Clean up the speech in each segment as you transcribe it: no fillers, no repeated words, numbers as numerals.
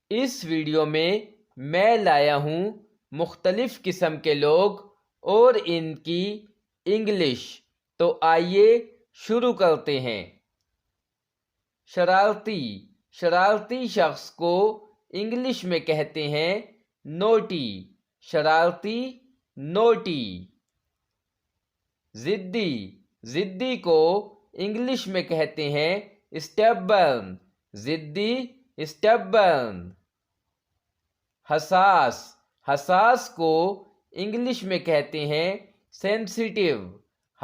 اس video میں لایا ہوں مختلف قسم کے لوگ اور ان کی انگلش۔ تو آئیے شروع کرتے ہیں۔ شرارتی شخص کو انگلش میں کہتے ہیں نوٹی۔ شرارتی، نوٹی۔ ضدی کو انگلش میں کہتے ہیں اسٹبرن۔ ضدی، اسٹبرن۔ حساس کو انگلش میں کہتے ہیں سینسیٹیو۔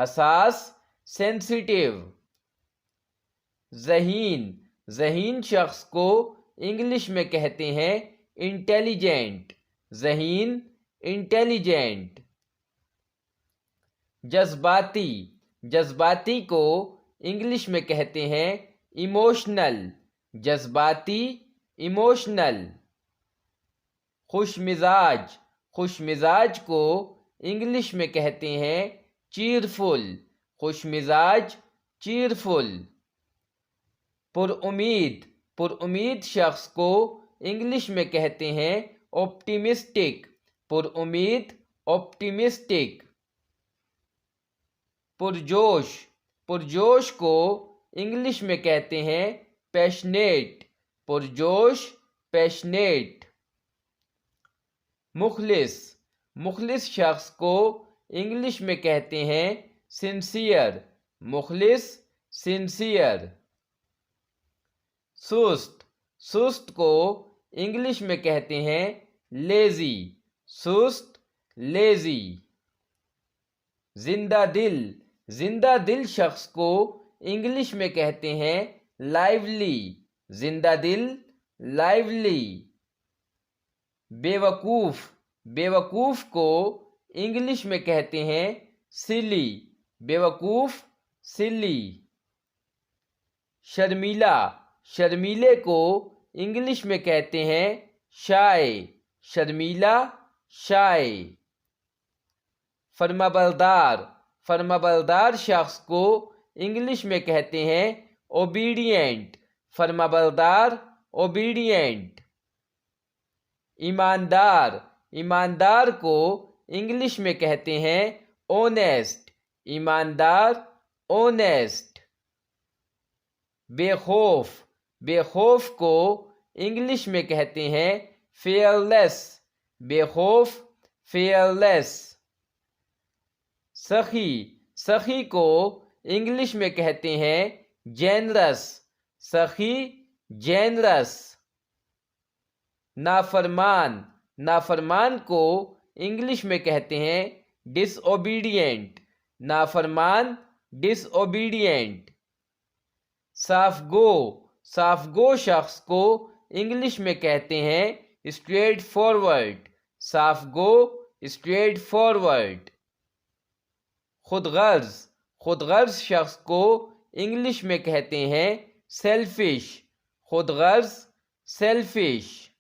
حساس، سینسیٹیو۔ ذہین شخص کو انگلش میں کہتے ہیں انٹیلیجنٹ۔ ذہین، انٹیلیجنٹ۔ جذباتی کو انگلش میں کہتے ہیں ایموشنل۔ جذباتی، ایموشنل۔ خوش مزاج کو انگلش میں کہتے ہیں چیئرفل۔ خوش مزاج، چیئرفل۔ پرامید شخص کو انگلش میں کہتے ہیں آپٹیمسٹک۔ پرامید، آپٹیمسٹک۔ پرجوش کو انگلش میں کہتے ہیں پیشنیٹ۔ پرجوش، پیشنیٹ۔ مخلص شخص کو انگلش میں کہتے ہیں سنسیئر۔ مخلص، سنسیئر۔ سست کو انگلش میں کہتے ہیں لیزی۔ سست، لیزی۔ زندہ دل شخص کو انگلش میں کہتے ہیں لائیولی۔ زندہ دل، لائیولی۔ بیوقوف کو انگلش میں کہتے ہیں سلی۔ بیوقوف، سلی۔ شرمیلے کو انگلش میں کہتے ہیں شائے۔ شرمیلا، شائے۔ فرمانبردار شخص کو انگلش میں کہتے ہیں اوبیڈینٹ۔ فرمانبردار، اوبیڈینٹ۔ ایماندار کو انگلش میں کہتے ہیں اونیسٹ۔ ایماندار، اونیسٹ۔ بے خوف کو انگلش میں کہتے ہیں فیئرلیس۔ بے خوف، فیئرلیس۔ سخی کو انگلش میں کہتے ہیں جینرس۔ سخی، جینرس۔ نافرمان کو انگلش میں کہتے ہیں ڈس اوبیڈینٹ۔ نافرمان، ڈس اوبیڈینٹ۔ صاف گو شخص کو انگلش میں کہتے ہیں اسٹریٹ فارورڈ۔ صاف گو، اسٹریٹ فارورڈ۔ خود غرض شخص کو انگلش میں کہتے ہیں سیلفش۔ خود غرض، سیلفش۔